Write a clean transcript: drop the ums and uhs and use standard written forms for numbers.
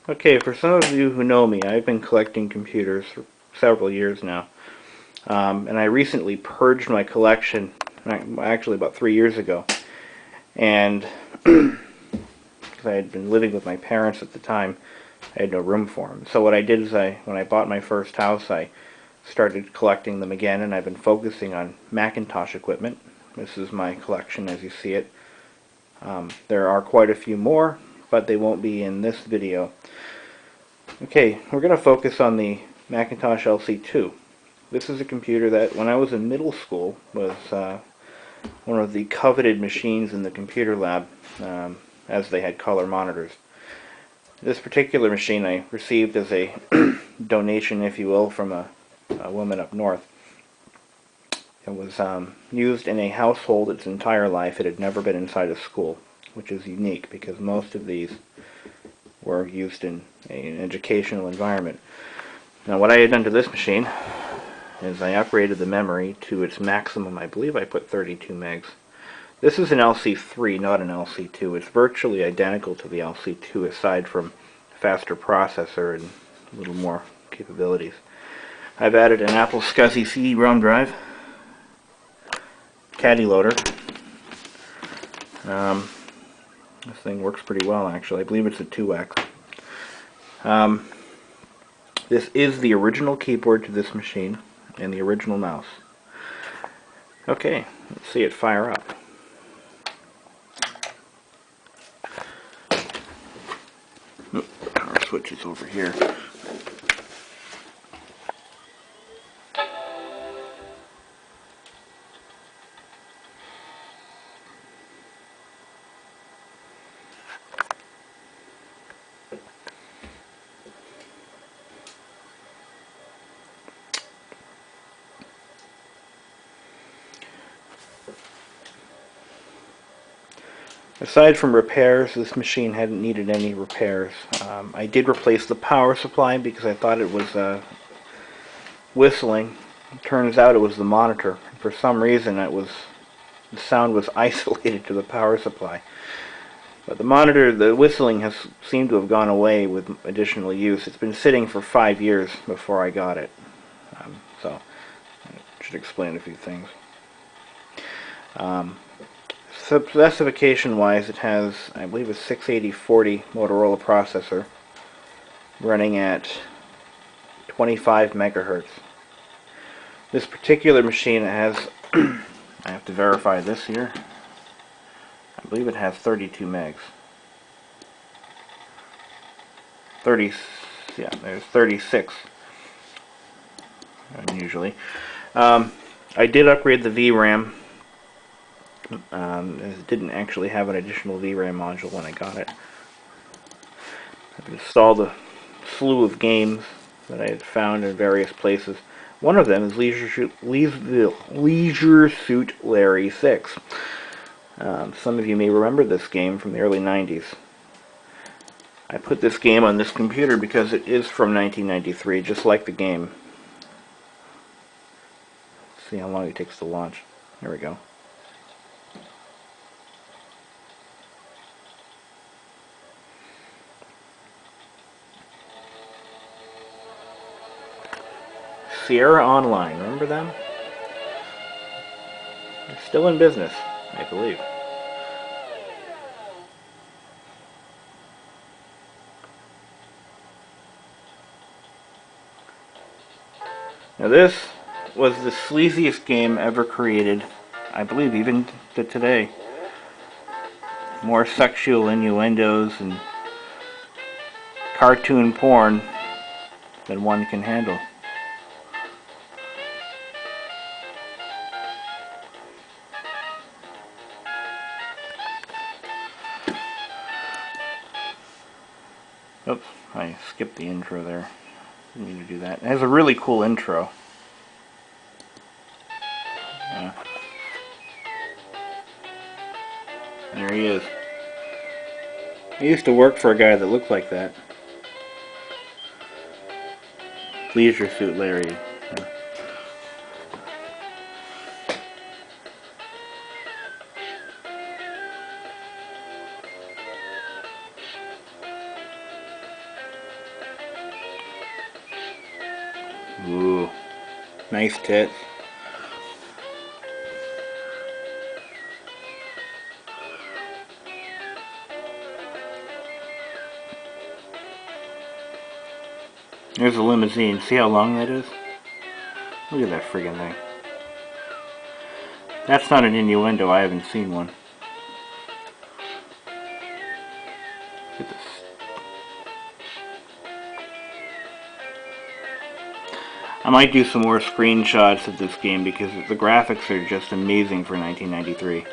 Okay, for some of you who know me, I've been collecting computers for several years now. And I recently purged my collection, actually about 3 years ago. And because I had been living with my parents at the time, I had no room for them. So what I did is when I bought my first house, I started collecting them again, and I've been focusing on Macintosh equipment. This is my collection as you see it. There are quite a few more, but they won't be in this video. Okay, we're going to focus on the Macintosh LC II. This is a computer that, when I was in middle school, was one of the coveted machines in the computer lab, as they had color monitors. This particular machine I received as a donation, if you will, from a woman up north. It was used in a household its entire life. It had never been inside a school, which is unique because most of these were used in an educational environment. Now what I had done to this machine is I upgraded the memory to its maximum. I believe I put 32 megs. This is an LC3, not an LC2. It's virtually identical to the LC2 aside from faster processor and a little more capabilities. I've added an Apple SCSI CD-ROM drive, caddy loader. This thing works pretty well actually. I believe it's a 2X. This is the original keyboard to this machine and the original mouse. Okay, let's see it fire up. The power switch is over here. Aside from repairs, this machine hadn't needed any repairs. I did replace the power supply because I thought it was whistling. It turns out it was the monitor. For some reason, the sound was isolated to the power supply. But the monitor, the whistling has seemed to have gone away with additional use. It's been sitting for 5 years before I got it. So I should explain a few things. Specification wise, it has, I believe, a 68040 Motorola processor running at 25 megahertz. This particular machine has, I have to verify this here, I believe it has 32 megs. 30, yeah, there's 36 usually. I did upgrade the VRAM. It didn't actually have an additional VRAM module when I got it. I've installed a slew of games that I had found in various places. One of them is Leisure Suit Larry 6. Some of you may remember this game from the early 90s. I put this game on this computer because it is from 1993, just like the game. Let's see how long it takes to launch. There we go. Sierra Online, remember them? They're still in business, I believe. Now this was the sleaziest game ever created, I believe even to today. More sexual innuendos and cartoon porn than one can handle. Oops, I skipped the intro there. Didn't mean to do that. It has a really cool intro. Yeah. There he is. I used to work for a guy that looked like that. Leisure Suit Larry. Yeah. Ooh, nice tits. There's a limousine. See how long that is? Look at that friggin' thing. That's not an innuendo. I haven't seen one. Look at this. I might do some more screenshots of this game because the graphics are just amazing for 1993.